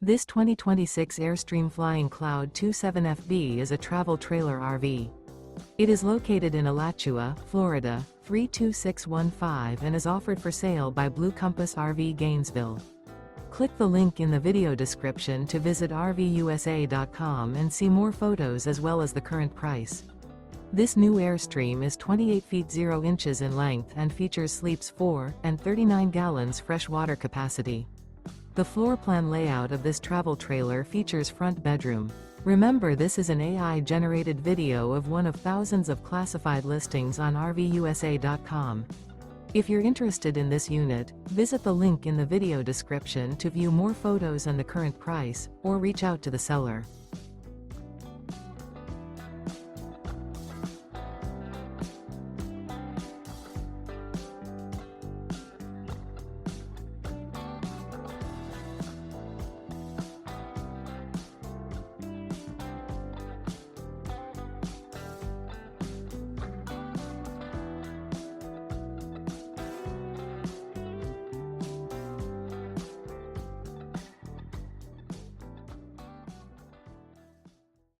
This 2026 Airstream Flying Cloud 27FB is a travel trailer RV. It is located in Alachua, Florida, 32615 and is offered for sale by Blue Compass RV Gainesville. Click the link in the video description to visit RVUSA.com and see more photos as well as the current price. This new Airstream is 28 feet 0 inches in length and features sleeps 4 and 39 gallons fresh water capacity. The floor plan layout of this travel trailer features front bedroom. Remember, this is an AI-generated video of one of thousands of classified listings on RVUSA.com. If you're interested in this unit, visit the link in the video description to view more photos and the current price, or reach out to the seller.